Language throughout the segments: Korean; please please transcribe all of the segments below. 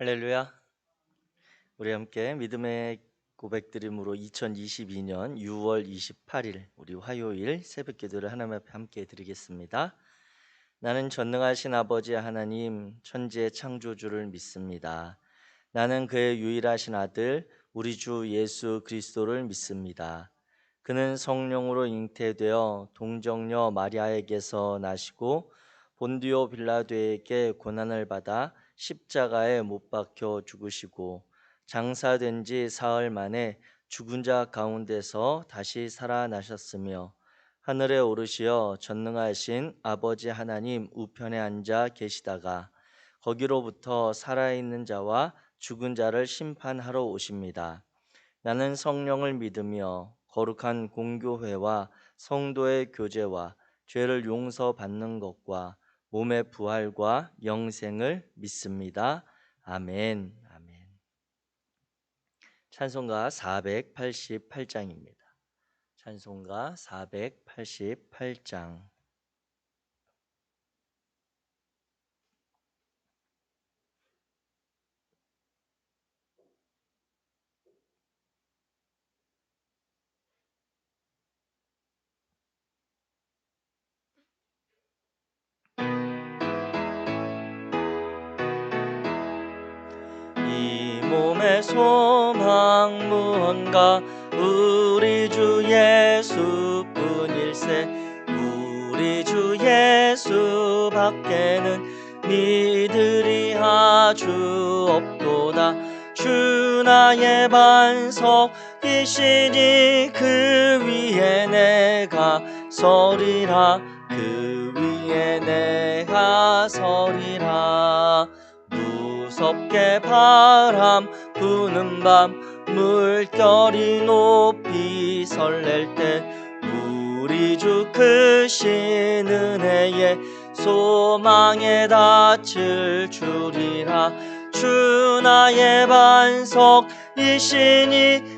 할렐루야. 우리 함께 믿음의 고백드림으로 2022년 6월 28일 우리 화요일 새벽 기도를 하나님 앞에 함께 드리겠습니다. 나는 전능하신 아버지 하나님 천지의 창조주를 믿습니다. 나는 그의 유일하신 아들 우리 주 예수 그리스도를 믿습니다. 그는 성령으로 잉태되어 동정녀 마리아에게서 나시고 본디오 빌라도에게 고난을 받아 십자가에 못 박혀 죽으시고 장사된 지 사흘 만에 죽은 자 가운데서 다시 살아나셨으며 하늘에 오르시어 전능하신 아버지 하나님 우편에 앉아 계시다가 거기로부터 살아있는 자와 죽은 자를 심판하러 오십니다. 나는 성령을 믿으며 거룩한 공교회와 성도의 교제와 죄를 용서받는 것과 몸의 부활과 영생을 믿습니다. 아멘. 아멘. 찬송가 488장입니다. 찬송가 488장. 이 몸의 소망 무언가 우리 주 예수뿐일세. 우리 주 예수 밖에는 믿으리 아주 없도다. 주 나의 반석이시니 그 위에 내가 서리라. 그 위에 내가 서리라. 무섭게 바람 부는 밤 물결이 높이 설렐 때 우리 주 크신 은혜에 소망에 닿을 줄이라. 주 나의 반석이시니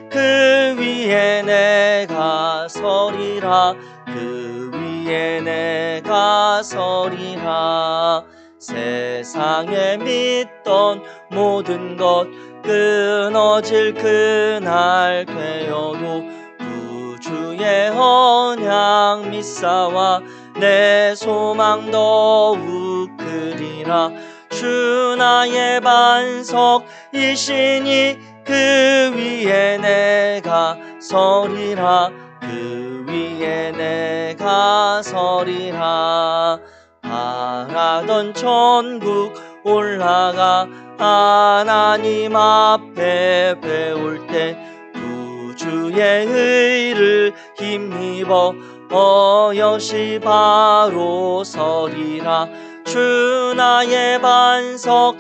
그 위에 내가 서리라. 그 위에 내가 서리라. 세상에 믿던 모든 것 끊어질 그날 되어도 구주의 언약 믿사와 내 소망 더욱 크리라. 주 나의 반석이시니 그 위에 내가 서리라. 그 위에 내가 서리라. 바라던 천국 올라가 하나님 앞에 배울 때 구주의 의를 힘입어 어여시 바로 서리라. 주 나의 반석이시니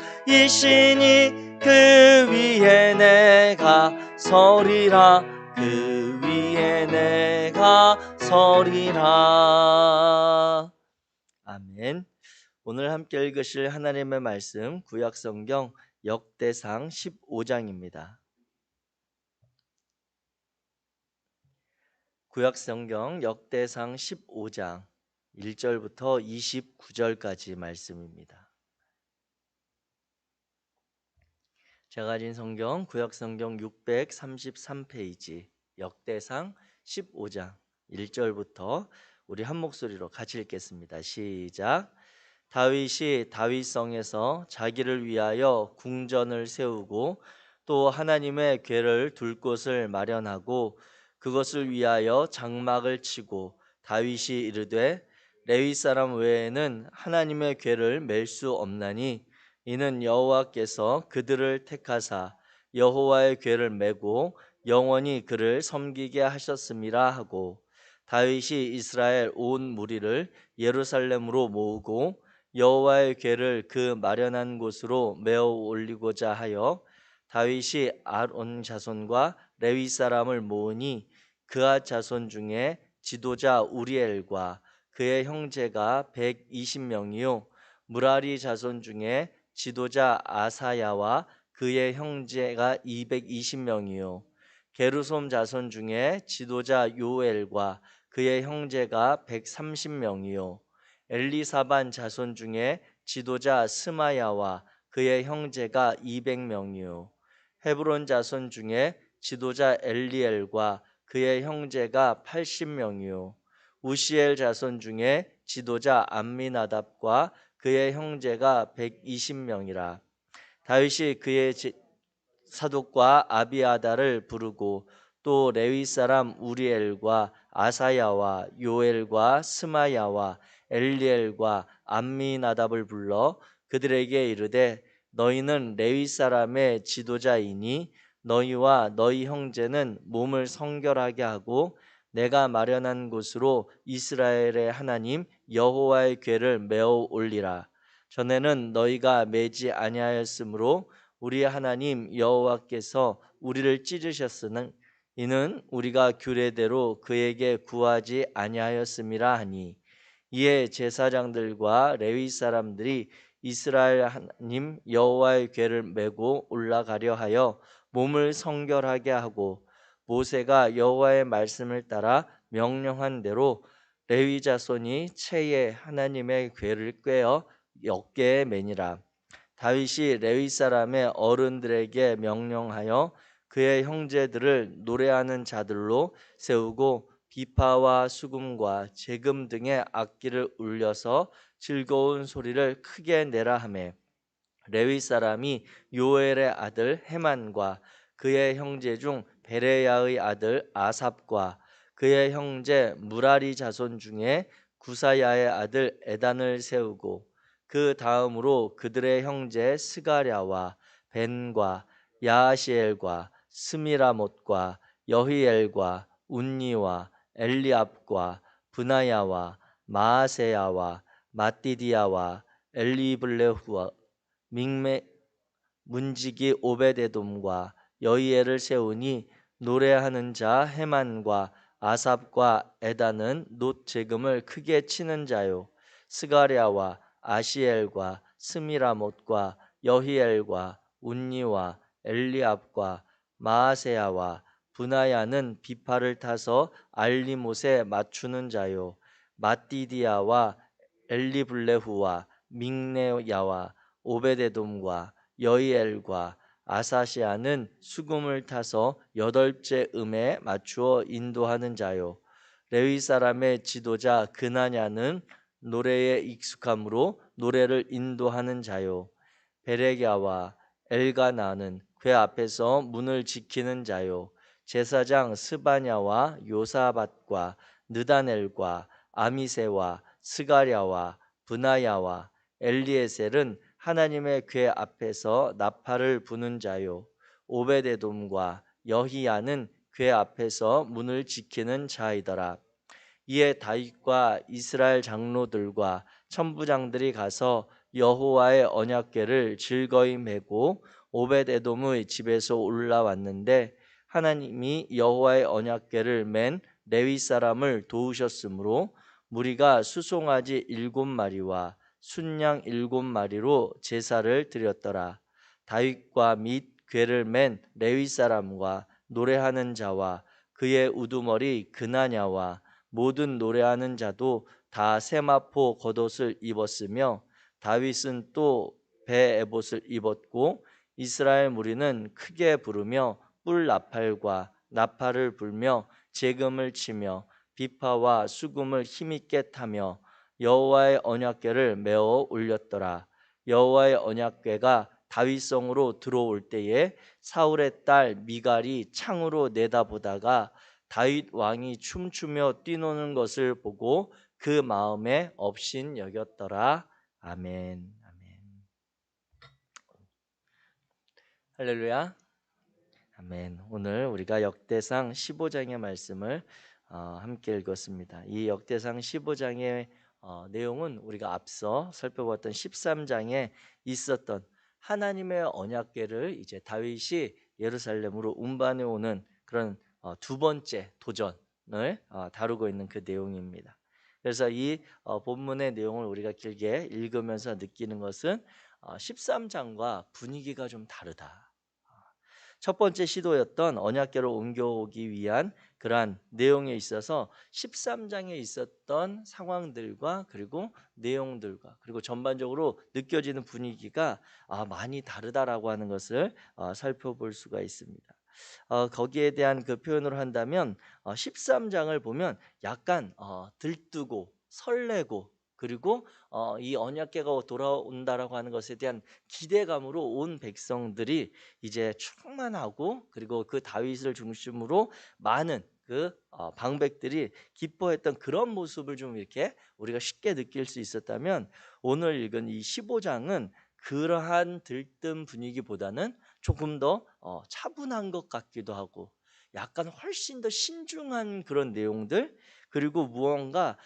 그 위에 내가 서리라. 그 위에 내가 서리라. 아멘. 오늘 함께 읽으실 하나님의 말씀 구약성경 역대상 15장입니다. 구약성경 역대상 15장 1절부터 29절까지 말씀입니다. 제가 가진 성경 구약성경 633페이지 역대상 15장 1절부터 우리 한 목소리로 같이 읽겠습니다. 시작. 다윗이 다윗성에서 자기를 위하여 궁전을 세우고 또 하나님의 궤를 둘 곳을 마련하고 그것을 위하여 장막을 치고 다윗이 이르되 레위 사람 외에는 하나님의 궤를 맬 수 없나니 이는 여호와께서 그들을 택하사 여호와의 궤를 메고 영원히 그를 섬기게 하셨음이라 하고 다윗이 이스라엘 온 무리를 예루살렘으로 모으고 여호와의 궤를 그 마련한 곳으로 메어 올리고자 하여 다윗이 아론 자손과 레위 사람을 모으니 그앗 자손 중에 지도자 우리엘과 그의 형제가 120명이요 무라리 자손 중에 지도자 아사야와 그의 형제가 220명이요 게르솜 자손 중에 지도자 요엘과 그의 형제가 130명이요 엘리사반 자손 중에 지도자 스마야와 그의 형제가 200명이요 헤브론 자손 중에 지도자 엘리엘과 그의 형제가 80명이요 우시엘 자손 중에 지도자 암미나답과 그의 형제가 120명이라. 다윗이 그의 사독과 아비아다를 부르고 또 레위 사람 우리엘과 아사야와 요엘과 스마야와 엘리엘과 암미나답을 불러 그들에게 이르되 너희는 레위 사람의 지도자이니 너희와 너희 형제는 몸을 성결하게 하고 내가 마련한 곳으로 이스라엘의 하나님 여호와의 궤를 메어 올리라. 전에는 너희가 매지 아니하였으므로 우리 하나님 여호와께서 우리를 찢으셨으는 이는 우리가 규례대로 그에게 구하지 아니하였음이라 하니. 이에 제사장들과 레위 사람들이 이스라엘 하나님 여호와의 궤를 메고 올라가려 하여 몸을 성결하게 하고 모세가 여호와의 말씀을 따라 명령한 대로 레위 자손이 채에 하나님의 궤를 꿰어 어깨에 매니라. 다윗이 레위 사람의 어른들에게 명령하여 그의 형제들을 노래하는 자들로 세우고 비파와 수금과 제금 등의 악기를 울려서 즐거운 소리를 크게 내라 하매 레위 사람이 요엘의 아들 헤만과 그의 형제 중 베레야의 아들 아삽과 그의 형제 무라리 자손 중에 구사야의 아들 에단을 세우고 그 다음으로 그들의 형제 스가랴와 벤과 야하시엘과 스미라못과 여히엘과 운니와 엘리압과 브나야와 마아세야와 마띠디야와 엘리블레후와 믹메 문지기 오베데돔과 여이엘을 세우니 노래하는 자 헤만과 아삽과 에다는 놋 제금을 크게 치는 자요 스가랴와 아시엘과 스미라못과 여히엘과 운니와 엘리압과 마아세야와 분하야는 비파를 타서 알리못에 맞추는 자요 마띠디야와 엘리블레후와 믹네야와 오베데돔과 여이엘과 아사시아는 수금을 타서 여덟째 음에 맞추어 인도하는 자요 레위 사람의 지도자 그나냐는 노래에 익숙함으로 노래를 인도하는 자요 베레갸와 엘가나는 궤 앞에서 문을 지키는 자요 제사장 스바냐와 요사밧과 느다넬과 아미세와 스가랴와 브나야와 엘리에셀은 하나님의 궤 앞에서 나팔을 부는 자요 오베데돔과 여히야는 궤 앞에서 문을 지키는 자이더라. 이에 다윗과 이스라엘 장로들과 천부장들이 가서 여호와의 언약궤를 즐거이 메고 오벳에돔의 집에서 올라왔는데 하나님이 여호와의 언약궤를 맨 레위 사람을 도우셨으므로 무리가 수송아지 7마리와 순양 7마리로 제사를 드렸더라. 다윗과 및 궤를 맨 레위 사람과 노래하는 자와 그의 우두머리 그나냐와 모든 노래하는 자도 다 세마포 겉옷을 입었으며 다윗은 또 베에봇을 입었고 이스라엘 무리는 크게 부르며 뿔 나팔과 나팔을 불며 제금을 치며 비파와 수금을 힘있게 타며 여호와의 언약궤를 메어 올렸더라. 여호와의 언약궤가 다윗성으로 들어올 때에 사울의 딸 미갈이 창으로 내다보다가 다윗 왕이 춤추며 뛰노는 것을 보고 그 마음에 업신 여겼더라. 아멘. 아멘. 할렐루야. 아멘. 오늘 우리가 역대상 15장의 말씀을 함께 읽었습니다. 이 역대상 15장의 내용은 우리가 앞서 살펴봤던 13장에 있었던 하나님의 언약궤를 이제 다윗이 예루살렘으로 운반해 오는 그런 두 번째 도전을 다루고 있는 그 내용입니다. 그래서 이 본문의 내용을 우리가 길게 읽으면서 느끼는 것은 13장과 분위기가 좀 다르다. 첫 번째 시도였던 언약궤를 옮겨오기 위한 그러한 내용에 있어서 13장에 있었던 상황들과 그리고 내용들과 그리고 전반적으로 느껴지는 분위기가 많이 다르다라고 하는 것을 살펴볼 수가 있습니다. 거기에 대한 그 표현으로 한다면 13장을 보면 약간 들뜨고 설레고 그리고 이 언약궤가 돌아온다라고 하는 것에 대한 기대감으로 온 백성들이 이제 충만하고 그리고 그 다윗을 중심으로 많은 그 방백들이 기뻐했던 그런 모습을 좀 이렇게 우리가 쉽게 느낄 수 있었다면, 오늘 읽은 이 15장은 그러한 들뜬 분위기보다는 조금 더 차분한 것 같기도 하고 약간 훨씬 더 신중한 그런 내용들, 그리고 무언가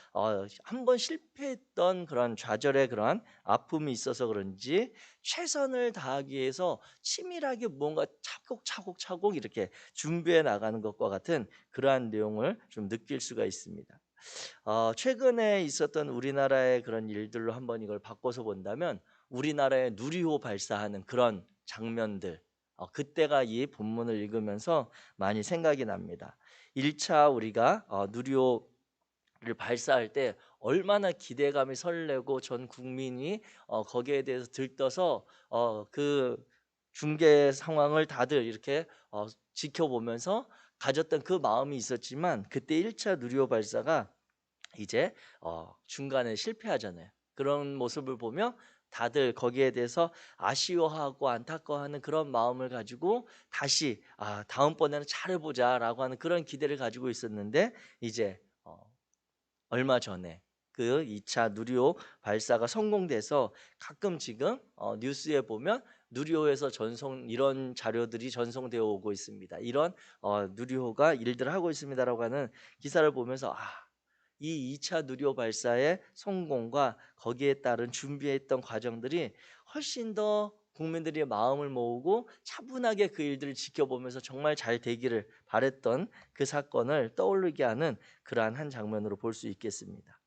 한번 실패했던 그런 좌절의 그러한 아픔이 있어서 그런지 최선을 다하기 위해서 치밀하게 무언가 차곡차곡 이렇게 준비해 나가는 것과 같은 그러한 내용을 좀 느낄 수가 있습니다. 최근에 있었던 우리나라의 그런 일들로 한번 이걸 바꿔서 본다면 우리나라의 누리호 발사하는 그런 장면들, 그때가 이 본문을 읽으면서 많이 생각이 납니다. 1차 우리가 누리호를 발사할 때 얼마나 기대감이 설레고 전 국민이 거기에 대해서 들떠서 그 중계 상황을 다들 이렇게 지켜보면서 가졌던 그 마음이 있었지만, 그때 1차 누리호 발사가 이제 중간에 실패하잖아요. 그런 모습을 보며 다들 거기에 대해서 아쉬워하고 안타까워하는 그런 마음을 가지고 다시 다음번에는 잘해보자라고 하는 그런 기대를 가지고 있었는데, 이제 얼마 전에 그 2차 누리호 발사가 성공돼서 가끔 지금 뉴스에 보면 누리호에서 전송 이런 자료들이 전송되어 오고 있습니다. 이런 누리호가 일들을 하고 있습니다라고 하는 기사를 보면서 이 2차 누리호 발사의 성공과 거기에 따른 준비했던 과정들이 훨씬 더 국민들이 마음을 모으고 차분하게 그 일들을 지켜보면서 정말 잘 되기를 바랬던 그 사건을 떠올리게 하는 그러한 한 장면으로 볼 수 있겠습니다.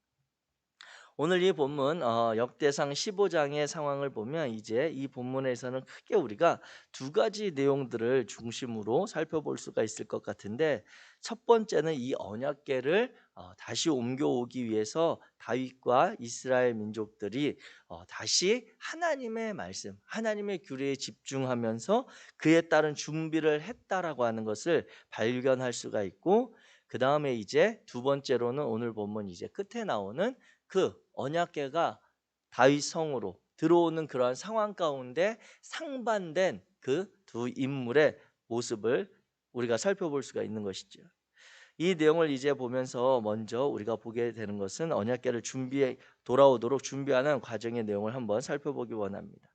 오늘 이 본문 역대상 15장의 상황을 보면 이제 이 본문에서는 크게 우리가 두 가지 내용들을 중심으로 살펴볼 수가 있을 것 같은데, 첫 번째는 이 언약궤를 다시 옮겨오기 위해서 다윗과 이스라엘 민족들이 다시 하나님의 말씀, 하나님의 규례에 집중하면서 그에 따른 준비를 했다라고 하는 것을 발견할 수가 있고, 그 다음에 이제 두 번째로는 오늘 본문 이제 끝에 나오는 그 언약궤가 다윗 성으로 들어오는 그러한 상황 가운데 상반된 그 두 인물의 모습을 우리가 살펴볼 수가 있는 것이죠. 이 내용을 이제 보면서 먼저 우리가 보게 되는 것은 언약궤를 돌아오도록 준비하는 과정의 내용을 한번 살펴보기 원합니다.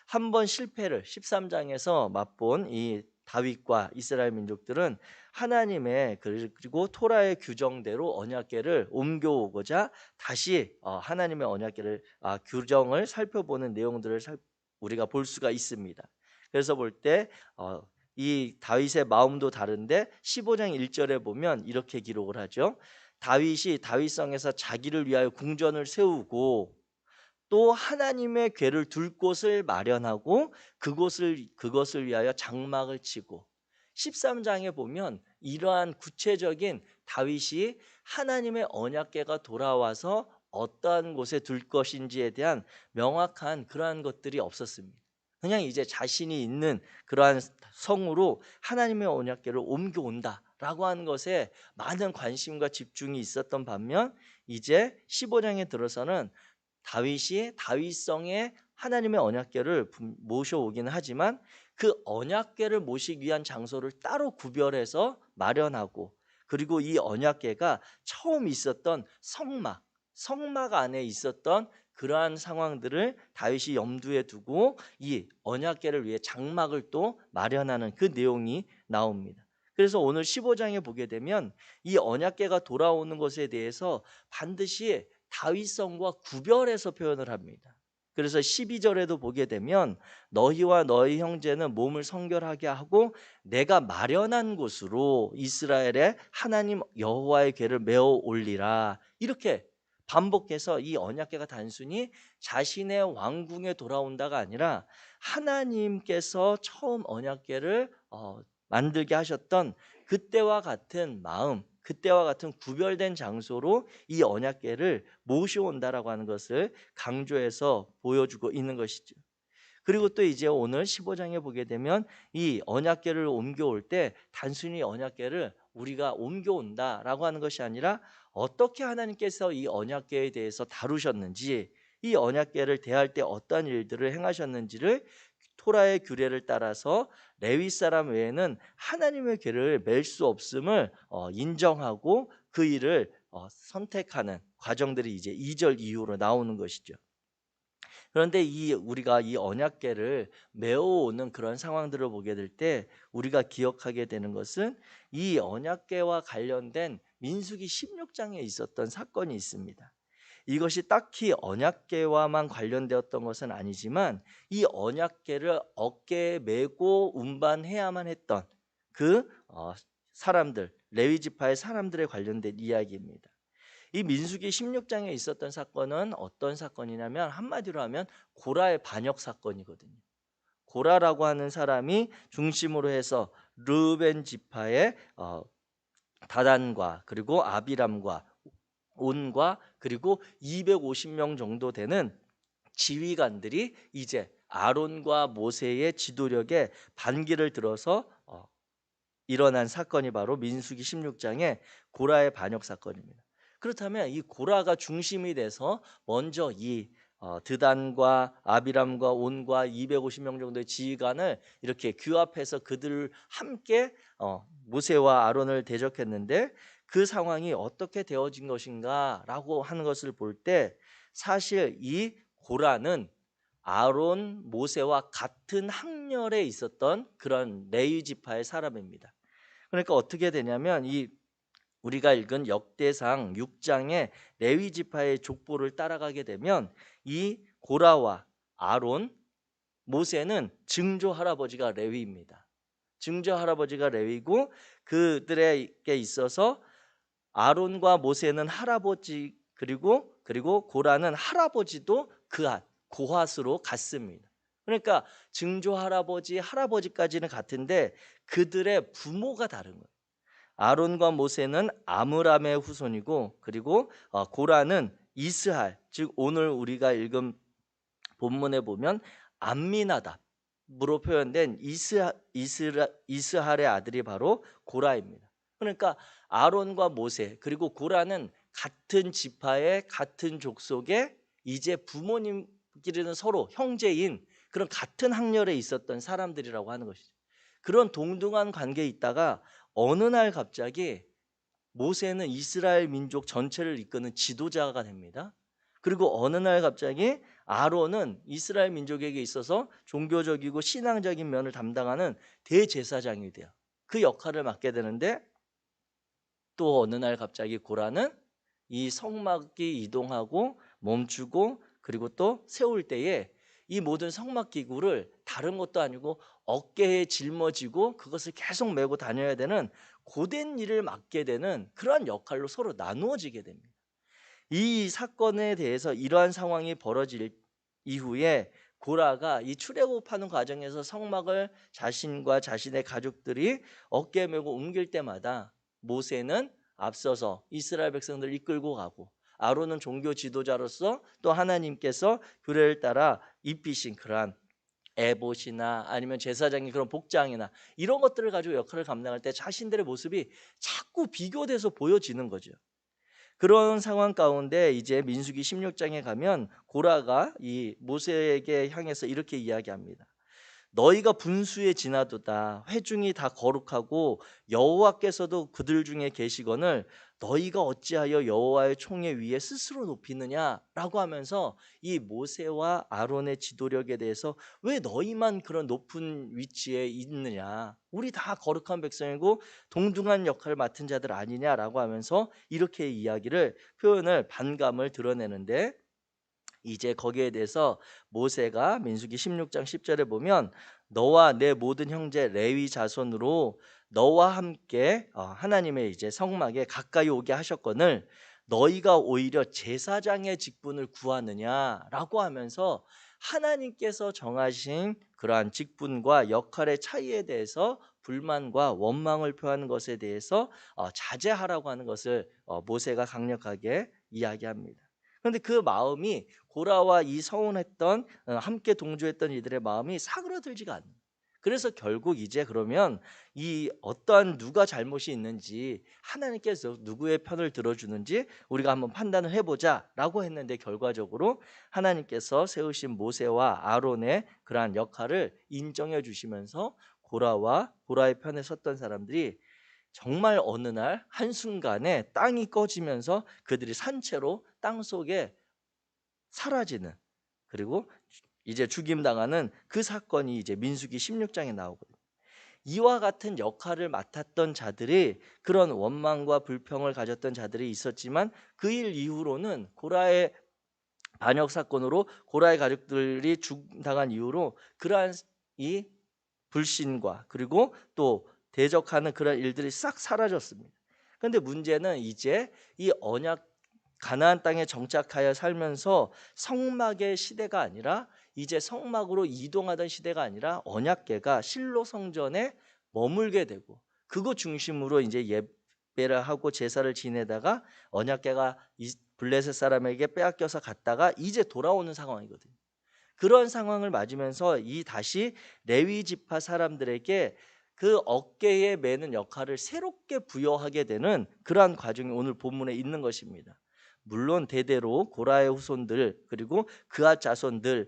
한 번 실패를 13장에서 맛본 이 다윗과 이스라엘 민족들은 하나님의 그리고 토라의 규정대로 언약궤를 옮겨오고자 다시 하나님의 언약궤를 규정을 살펴보는 내용들을 우리가 볼 수가 있습니다. 그래서 볼 때 이 다윗의 마음도 다른데 15장 1절에 보면 이렇게 기록을 하죠. 다윗이 다윗성에서 자기를 위하여 궁전을 세우고 또 하나님의 궤를 둘 곳을 마련하고 그것을 위하여 장막을 치고, 13장에 보면 이러한 구체적인 다윗이 하나님의 언약궤가 돌아와서 어떠한 곳에 둘 것인지에 대한 명확한 그러한 것들이 없었습니다. 그냥 이제 자신이 있는 그러한 성으로 하나님의 언약궤를 옮겨온다라고 하는 것에 많은 관심과 집중이 있었던 반면, 이제 15장에 들어서는 다윗이 다윗성에 하나님의 언약궤를 모셔오기는 하지만 그 언약궤를 모시기 위한 장소를 따로 구별해서 마련하고, 그리고 이 언약궤가 처음 있었던 성막 안에 있었던 그러한 상황들을 다윗이 염두에 두고 이 언약궤를 위해 장막을 또 마련하는 그 내용이 나옵니다. 그래서 오늘 15장에 보게 되면 이 언약궤가 돌아오는 것에 대해서 반드시 다윗성과 구별해서 표현을 합니다. 그래서 12절에도 보게 되면 너희와 너희 형제는 몸을 성결하게 하고 내가 마련한 곳으로 이스라엘의 하나님 여호와의 궤를 메어 올리라, 이렇게 반복해서 이 언약궤가 단순히 자신의 왕궁에 돌아온다가 아니라 하나님께서 처음 언약궤를 만들게 하셨던 그때와 같은 마음, 그때와 같은 구별된 장소로 이 언약궤를 모셔온다라고 하는 것을 강조해서 보여주고 있는 것이죠. 그리고 또 이제 오늘 15장에 보게 되면 이 언약궤를 옮겨올 때 단순히 언약궤를 우리가 옮겨온다라고 하는 것이 아니라 어떻게 하나님께서 이 언약궤에 대해서 다루셨는지, 이 언약궤를 대할 때 어떠한 일들을 행하셨는지를 토라의 규례를 따라서 레위 사람 외에는 하나님의 궤를 맬 수 없음을 인정하고 그 일을 선택하는 과정들이 이제 2절 이후로 나오는 것이죠. 그런데 우리가 이 언약궤를 메어오는 그런 상황들을 보게 될 때 우리가 기억하게 되는 것은 이 언약궤와 관련된 민수기 16장에 있었던 사건이 있습니다. 이것이 딱히 언약궤와만 관련되었던 것은 아니지만 이 언약궤를 어깨에 메고 운반해야만 했던 그 사람들, 레위 지파의 사람들에 관련된 이야기입니다. 이 민수기 16장에 있었던 사건은 어떤 사건이냐면 한마디로 하면 고라의 반역 사건이거든요. 고라라고 하는 사람이 중심으로 해서 르벤 지파의 다단과 그리고 아비람과 온과 그리고 250명 정도 되는 지휘관들이 이제 아론과 모세의 지도력에 반기를 들어서 일어난 사건이 바로 민수기 16장의 고라의 반역 사건입니다. 그렇다면 이 고라가 중심이 돼서 먼저 이 드단과 아비람과 온과 250명 정도의 지휘관을 이렇게 규합해서 그들을 함께 모세와 아론을 대적했는데 그 상황이 어떻게 되어진 것인가라고 하는 것을 볼 때 사실 이 고라는 아론, 모세와 같은 학렬에 있었던 그런 레위 지파의 사람입니다. 그러니까 어떻게 되냐면 이 우리가 읽은 역대상 6장의 레위 지파의 족보를 따라가게 되면 이 고라와 아론, 모세는 증조 할아버지가 레위입니다. 증조 할아버지가 레위고 그들에게 있어서 아론과 모세는 할아버지 그리고 고라는 할아버지도 그앗 고핫으로 같습니다. 그러니까 증조 할아버지, 할아버지까지는 같은데 그들의 부모가 다른 거예요. 아론과 모세는 아므람의 후손이고 그리고 고라는 이스할, 즉 오늘 우리가 읽은 본문에 보면 암미나답으로 표현된 이스할의 아들이 바로 고라입니다. 그러니까 아론과 모세 그리고 고라는 같은 지파의 같은 족속의 이제 부모님끼리는 서로 형제인 그런 같은 학렬에 있었던 사람들이라고 하는 것이죠. 그런 동등한 관계에 있다가 어느 날 갑자기 모세는 이스라엘 민족 전체를 이끄는 지도자가 됩니다. 그리고 어느 날 갑자기 아론은 이스라엘 민족에게 있어서 종교적이고 신앙적인 면을 담당하는 대제사장이 돼요. 그 역할을 맡게 되는데 또 어느 날 갑자기 고라는 이 성막이 이동하고 멈추고 그리고 또 세울 때에 이 모든 성막 기구를 다른 것도 아니고 어깨에 짊어지고 그것을 계속 메고 다녀야 되는 고된 일을 맡게 되는 그러한 역할로 서로 나누어지게 됩니다. 이 사건에 대해서 이러한 상황이 벌어질 이후에 고라가 이 출애굽하는 과정에서 성막을 자신과 자신의 가족들이 어깨에 메고 옮길 때마다 모세는 앞서서 이스라엘 백성들을 이끌고 가고 아론은 종교 지도자로서 또 하나님께서 규례를 따라 입히신 그러한 에봇이나 아니면 제사장의 그런 복장이나 이런 것들을 가지고 역할을 감당할 때 자신들의 모습이 자꾸 비교돼서 보여지는 거죠. 그런 상황 가운데 이제 민수기 16장에 가면 고라가 이 모세에게 향해서 이렇게 이야기합니다. 너희가 분수에 지나도다 회중이 다 거룩하고 여호와께서도 그들 중에 계시거늘 너희가 어찌하여 여호와의 총회 위에 스스로 높이느냐라고 하면서 이 모세와 아론의 지도력에 대해서 왜 너희만 그런 높은 위치에 있느냐, 우리 다 거룩한 백성이고 동등한 역할을 맡은 자들 아니냐라고 하면서 이렇게 이야기를 표현을 반감을 드러내는데 이제 거기에 대해서 모세가 민수기 16장 10절에 보면 너와 내 모든 형제 레위 자손으로 너와 함께 하나님의 이제 성막에 가까이 오게 하셨거늘 너희가 오히려 제사장의 직분을 구하느냐라고 하면서 하나님께서 정하신 그러한 직분과 역할의 차이에 대해서 불만과 원망을 표하는 것에 대해서 자제하라고 하는 것을 모세가 강력하게 이야기합니다. 그런데 그 마음이 고라와 이 서운했던 함께 동조했던 이들의 마음이 사그러들지가 않는. 그래서 결국 이제 그러면 이 어떠한 누가 잘못이 있는지 하나님께서 누구의 편을 들어주는지 우리가 한번 판단을 해보자라고 했는데 결과적으로 하나님께서 세우신 모세와 아론의 그러한 역할을 인정해 주시면서 고라의 편에 섰던 사람들이 정말 어느 날 한순간에 땅이 꺼지면서 그들이 산채로 땅 속에 사라지는, 그리고 이제 죽임당하는 그 사건이 이제 민수기 16장에 나오거든요. 이와 같은 역할을 맡았던 자들이, 그런 원망과 불평을 가졌던 자들이 있었지만 그 일 이후로는 고라의 반역 사건으로 고라의 가족들이 죽임당한 이후로 그러한 이 불신과 그리고 또 대적하는 그런 일들이 싹 사라졌습니다. 그런데 문제는 이제 이 언약 가나안 땅에 정착하여 살면서 성막의 시대가 아니라 이제 성막으로 이동하던 시대가 아니라 언약궤가 실로 성전에 머물게 되고 그거 중심으로 이제 예배를 하고 제사를 지내다가 언약궤가 블레셋 사람에게 빼앗겨서 갔다가 이제 돌아오는 상황이거든요. 그런 상황을 맞으면서 이 다시 레위 지파 사람들에게 그 어깨에 매는 역할을 새롭게 부여하게 되는 그러한 과정이 오늘 본문에 있는 것입니다. 물론 대대로 고라의 후손들 그리고 그앗 자손들이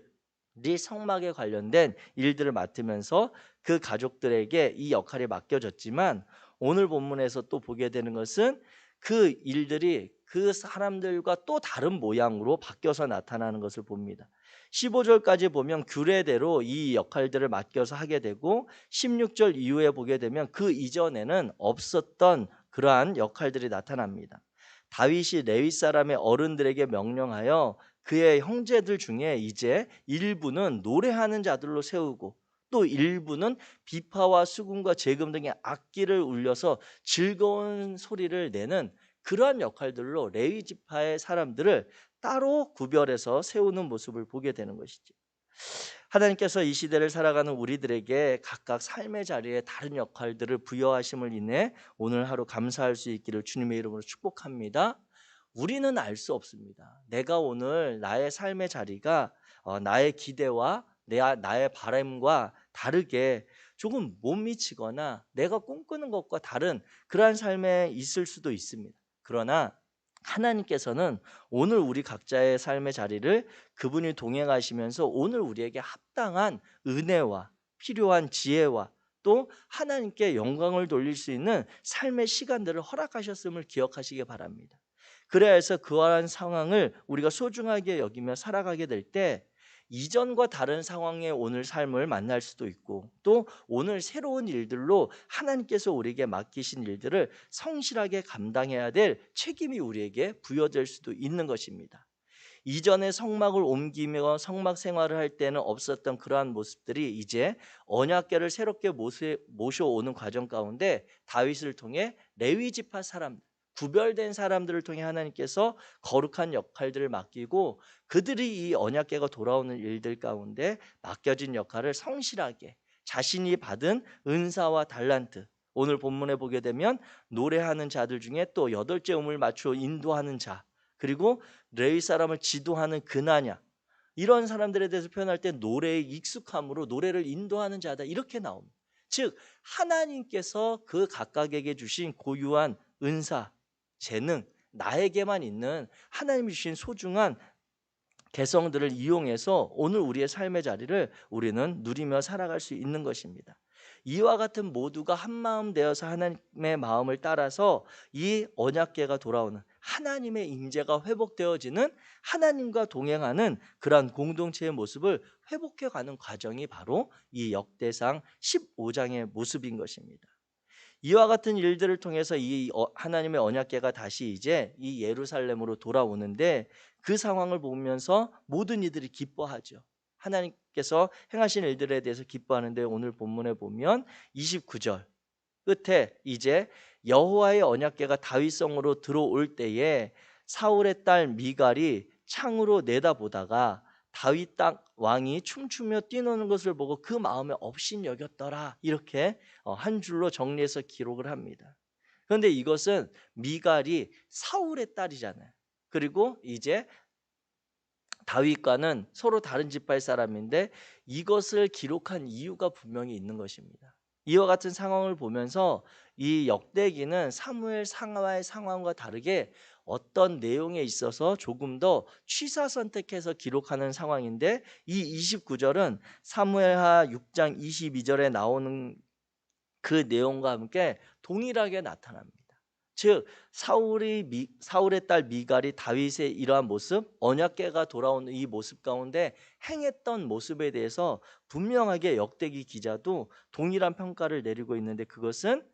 성막에 관련된 일들을 맡으면서 그 가족들에게 이 역할이 맡겨졌지만 오늘 본문에서 또 보게 되는 것은 그 일들이 그 사람들과 또 다른 모양으로 바뀌어서 나타나는 것을 봅니다. 15절까지 보면 규례대로 이 역할들을 맡겨서 하게 되고 16절 이후에 보게 되면 그 이전에는 없었던 그러한 역할들이 나타납니다. 다윗이 레위 사람의 어른들에게 명령하여 그의 형제들 중에 이제 일부는 노래하는 자들로 세우고 또 일부는 비파와 수금과 재금 등의 악기를 울려서 즐거운 소리를 내는 그러한 역할들로 레위 지파의 사람들을 따로 구별해서 세우는 모습을 보게 되는 것이죠. 하나님께서 이 시대를 살아가는 우리들에게 각각 삶의 자리에 다른 역할들을 부여하심을 인해 오늘 하루 감사할 수 있기를 주님의 이름으로 축복합니다. 우리는 알 수 없습니다. 내가 오늘 나의 삶의 자리가 나의 기대와 나의 바람과 다르게 조금 못 미치거나 내가 꿈꾸는 것과 다른 그러한 삶에 있을 수도 있습니다. 그러나 하나님께서는 오늘 우리 각자의 삶의 자리를 그분이 동행하시면서 오늘 우리에게 합당한 은혜와 필요한 지혜와 또 하나님께 영광을 돌릴 수 있는 삶의 시간들을 허락하셨음을 기억하시기 바랍니다. 그래야 해서 그러한 상황을 우리가 소중하게 여기며 살아가게 될 때 이전과 다른 상황의 오늘 삶을 만날 수도 있고 또 오늘 새로운 일들로 하나님께서 우리에게 맡기신 일들을 성실하게 감당해야 될 책임이 우리에게 부여될 수도 있는 것입니다. 이전에 성막을 옮기며 성막 생활을 할 때는 없었던 그러한 모습들이 이제 언약궤를 새롭게 모셔오는 과정 가운데 다윗을 통해 레위 지파 사람, 구별된 사람들을 통해 하나님께서 거룩한 역할들을 맡기고 그들이 이 언약궤가 돌아오는 일들 가운데 맡겨진 역할을 성실하게 자신이 받은 은사와 달란트, 오늘 본문에 보게 되면 노래하는 자들 중에 또 여덟째 음을 맞추어 인도하는 자, 그리고 레위 사람을 지도하는 그나냐, 이런 사람들에 대해서 표현할 때 노래의 익숙함으로 노래를 인도하는 자다 이렇게 나옵니다. 즉 하나님께서 그 각각에게 주신 고유한 은사, 재능, 나에게만 있는 하나님이 주신 소중한 개성들을 이용해서 오늘 우리의 삶의 자리를 우리는 누리며 살아갈 수 있는 것입니다. 이와 같은 모두가 한마음 되어서 하나님의 마음을 따라서 이 언약궤가 돌아오는 하나님의 임재가 회복되어지는 하나님과 동행하는 그러한 공동체의 모습을 회복해가는 과정이 바로 이 역대상 15장의 모습인 것입니다. 이와 같은 일들을 통해서 이 하나님의 언약궤가 다시 이제 이 예루살렘으로 돌아오는데 그 상황을 보면서 모든 이들이 기뻐하죠. 하나님께서 행하신 일들에 대해서 기뻐하는데 오늘 본문에 보면 29절 끝에 이제 여호와의 언약궤가 다윗성으로 들어올 때에 사울의 딸 미갈이 창으로 내다보다가 다윗 땅 왕이 춤추며 뛰노는 것을 보고 그 마음에 업신여겼더라. 이렇게 한 줄로 정리해서 기록을 합니다. 그런데 이것은 미갈이 사울의 딸이잖아요. 그리고 이제 다윗과는 서로 다른 지파의 사람인데 이것을 기록한 이유가 분명히 있는 것입니다. 이와 같은 상황을 보면서 이 역대기는 사무엘 상하의 상황과 다르게 어떤 내용에 있어서 조금 더 취사 선택해서 기록하는 상황인데, 이 29절은 사무엘하 6장 22절에 나오는 그 내용과 함께 동일하게 나타납니다. 즉 사울의 딸 미갈이 다윗의 이러한 모습, 언약궤가 돌아오는 이 모습 가운데 행했던 모습에 대해서 분명하게 역대기 기자도 동일한 평가를 내리고 있는데, 그것은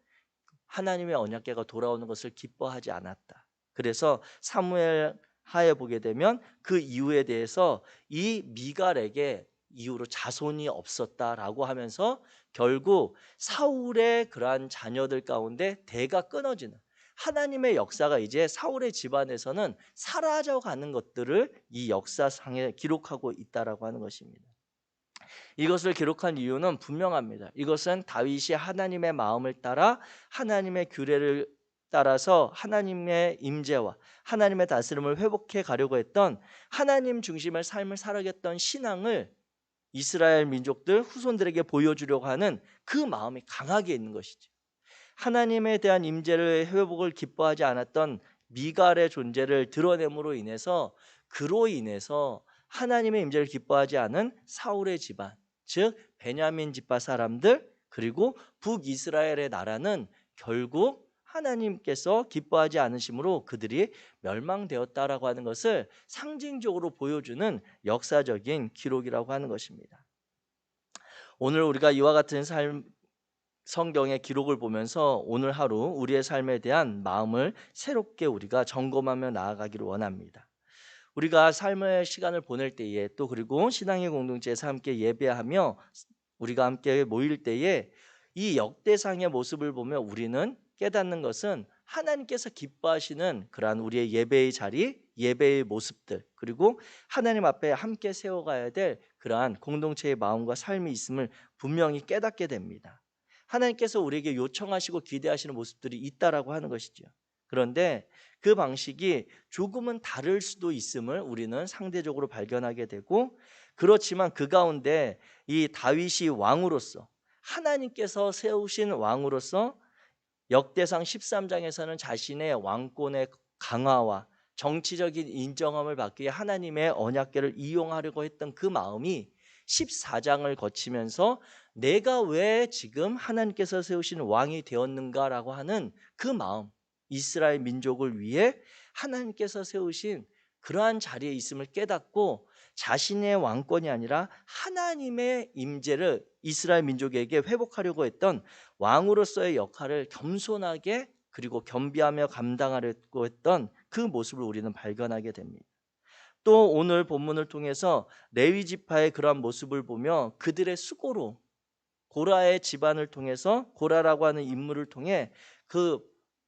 하나님의 언약궤가 돌아오는 것을 기뻐하지 않았다. 그래서 사무엘 하에 보게 되면 그 이유에 대해서 이 미갈에게 이후로 자손이 없었다라고 하면서 결국 사울의 그러한 자녀들 가운데 대가 끊어지는, 하나님의 역사가 이제 사울의 집안에서는 사라져가는 것들을 이 역사상에 기록하고 있다라고 하는 것입니다. 이것을 기록한 이유는 분명합니다. 이것은 다윗이 하나님의 마음을 따라 하나님의 규례를 따라서 하나님의 임재와 하나님의 다스림을 회복해 가려고 했던, 하나님 중심의 삶을 살아갔던 신앙을 이스라엘 민족들 후손들에게 보여주려고 하는 그 마음이 강하게 있는 것이죠. 하나님에 대한 임재를 회복을 기뻐하지 않았던 미갈의 존재를 드러냄으로 인해서, 그로 인해서 하나님의 임재를 기뻐하지 않은 사울의 집안, 즉 베냐민 지파 사람들, 그리고 북이스라엘의 나라는 결국 하나님께서 기뻐하지 않으심으로 그들이 멸망되었다라고 하는 것을 상징적으로 보여주는 역사적인 기록이라고 하는 것입니다. 오늘 우리가 이와 같은 성경의 기록을 보면서 오늘 하루 우리의 삶에 대한 마음을 새롭게 우리가 점검하며 나아가기를 원합니다. 우리가 삶의 시간을 보낼 때에, 또 그리고 신앙의 공동체에서 함께 예배하며 우리가 함께 모일 때에 이 역대상의 모습을 보며 우리는 깨닫는 것은 하나님께서 기뻐하시는 그러한 우리의 예배의 자리, 예배의 모습들, 그리고 하나님 앞에 함께 세워가야 될 그러한 공동체의 마음과 삶이 있음을 분명히 깨닫게 됩니다. 하나님께서 우리에게 요청하시고 기대하시는 모습들이 있다라고 하는 것이죠. 그런데 그 방식이 조금은 다를 수도 있음을 우리는 상대적으로 발견하게 되고, 그렇지만 그 가운데 이 다윗이 왕으로서, 하나님께서 세우신 왕으로서 역대상 13장에서는 자신의 왕권의 강화와 정치적인 인정함을 받기 위해 하나님의 언약궤를 이용하려고 했던 그 마음이 14장을 거치면서 내가 왜 지금 하나님께서 세우신 왕이 되었는가라고 하는 그 마음, 이스라엘 민족을 위해 하나님께서 세우신 그러한 자리에 있음을 깨닫고 자신의 왕권이 아니라 하나님의 임재를 이스라엘 민족에게 회복하려고 했던 왕으로서의 역할을 겸손하게 그리고 겸비하며 감당하려고 했던 그 모습을 우리는 발견하게 됩니다. 또 오늘 본문을 통해서 레위 지파의 그러한 모습을 보며 그들의 수고로, 고라의 집안을 통해서, 고라라고 하는 인물을 통해 그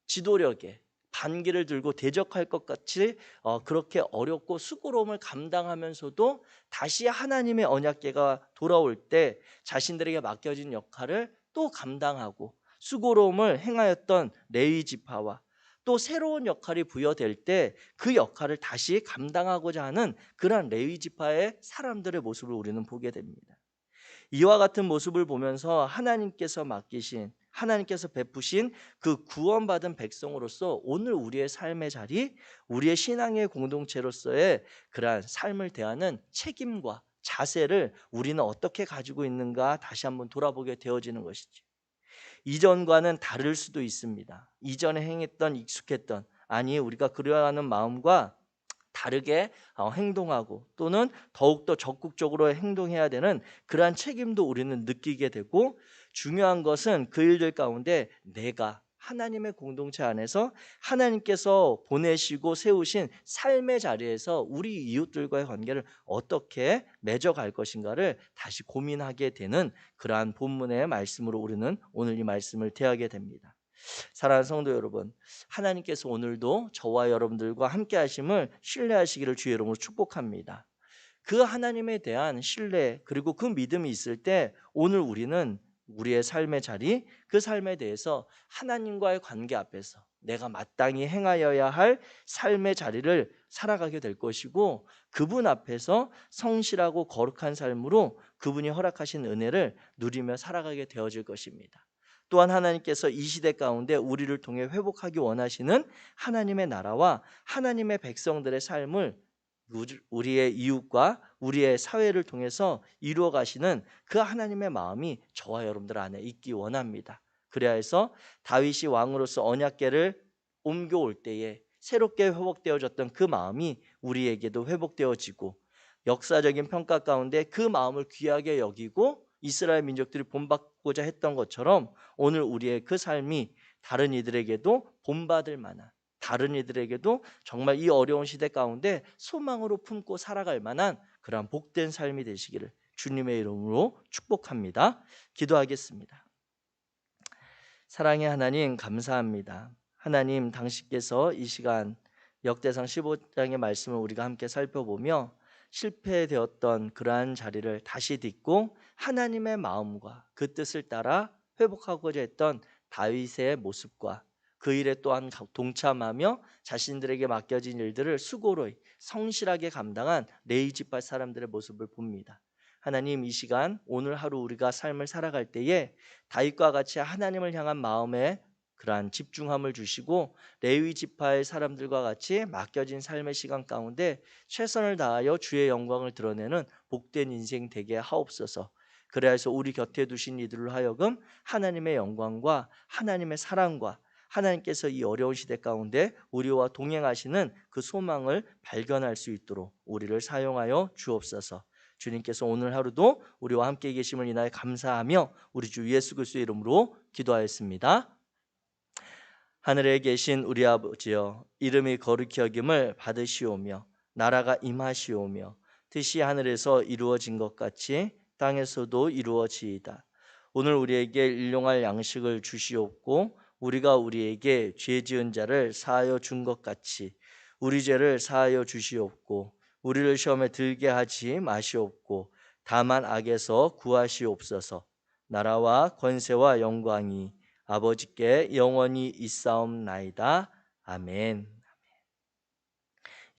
지도력에 반기를 들고 대적할 것 같이 그렇게 어렵고 수고로움을 감당하면서도 다시 하나님의 언약궤가 돌아올 때 자신들에게 맡겨진 역할을 또 감당하고 수고로움을 행하였던 레위 지파와, 또 새로운 역할이 부여될 때 그 역할을 다시 감당하고자 하는 그러한 레위 지파의 사람들의 모습을 우리는 보게 됩니다. 이와 같은 모습을 보면서 하나님께서 베푸신 그 구원받은 백성으로서 오늘 우리의 삶의 자리, 우리의 신앙의 공동체로서의 그러한 삶을 대하는 책임과 자세를 우리는 어떻게 가지고 있는가 다시 한번 돌아보게 되어지는 것이죠. 이전과는 다를 수도 있습니다. 이전에 행했던, 익숙했던, 아니 우리가 그려하는 마음과 다르게 행동하고 또는 더욱더 적극적으로 행동해야 되는 그러한 책임도 우리는 느끼게 되고, 중요한 것은 그 일들 가운데 내가 하나님의 공동체 안에서 하나님께서 보내시고 세우신 삶의 자리에서 우리 이웃들과의 관계를 어떻게 맺어갈 것인가를 다시 고민하게 되는 그러한 본문의 말씀으로 우리는 오늘 이 말씀을 대하게 됩니다. 사랑하는 성도 여러분, 하나님께서 오늘도 저와 여러분들과 함께 하심을 신뢰하시기를 주의 이름으로 축복합니다. 그 하나님에 대한 신뢰 그리고 그 믿음이 있을 때 오늘 우리는 우리의 삶의 자리, 그 삶에 대해서 하나님과의 관계 앞에서 내가 마땅히 행하여야 할 삶의 자리를 살아가게 될 것이고, 그분 앞에서 성실하고 거룩한 삶으로 그분이 허락하신 은혜를 누리며 살아가게 되어질 것입니다. 또한 하나님께서 이 시대 가운데 우리를 통해 회복하기 원하시는 하나님의 나라와 하나님의 백성들의 삶을 우리의 이웃과 우리의 사회를 통해서 이루어 가시는 그 하나님의 마음이 저와 여러분들 안에 있기 원합니다. 그래야 해서 다윗이 왕으로서 언약궤를 옮겨올 때에 새롭게 회복되어졌던 그 마음이 우리에게도 회복되어지고, 역사적인 평가 가운데 그 마음을 귀하게 여기고 이스라엘 민족들이 본받고자 했던 것처럼 오늘 우리의 그 삶이 다른 이들에게도 본받을 만한, 다른 이들에게도 정말 이 어려운 시대 가운데 소망으로 품고 살아갈 만한 그러한 복된 삶이 되시기를 주님의 이름으로 축복합니다. 기도하겠습니다. 사랑의 하나님, 감사합니다. 하나님, 당신께서 이 시간 역대상 15장의 말씀을 우리가 함께 살펴보며 실패되었던 그러한 자리를 다시 딛고 하나님의 마음과 그 뜻을 따라 회복하고자 했던 다윗의 모습과 그 일에 또한 동참하며 자신들에게 맡겨진 일들을 수고로 성실하게 감당한 레위 지파 사람들의 모습을 봅니다. 하나님, 이 시간 오늘 하루 우리가 삶을 살아갈 때에 다윗과 같이 하나님을 향한 마음에 그러한 집중함을 주시고 레위 지파의 사람들과 같이 맡겨진 삶의 시간 가운데 최선을 다하여 주의 영광을 드러내는 복된 인생 되게 하옵소서. 그래서 우리 곁에 두신 이들로 하여금 하나님의 영광과 하나님의 사랑과 하나님께서 이 어려운 시대 가운데 우리와 동행하시는 그 소망을 발견할 수 있도록 우리를 사용하여 주옵소서. 주님께서 오늘 하루도 우리와 함께 계심을 인하여 감사하며 우리 주 예수 그리스도의 이름으로 기도하였습니다. 하늘에 계신 우리 아버지여, 이름이 거룩히 여김을 받으시오며 나라가 임하시오며 뜻이 하늘에서 이루어진 것 같이 땅에서도 이루어지이다. 오늘 우리에게 일용할 양식을 주시옵고 우리가 우리에게 죄 지은 자를 사하여 준 것 같이 우리 죄를 사하여 주시옵고 우리를 시험에 들게 하지 마시옵고 다만 악에서 구하시옵소서. 나라와 권세와 영광이 아버지께 영원히 있사옵나이다. 아멘.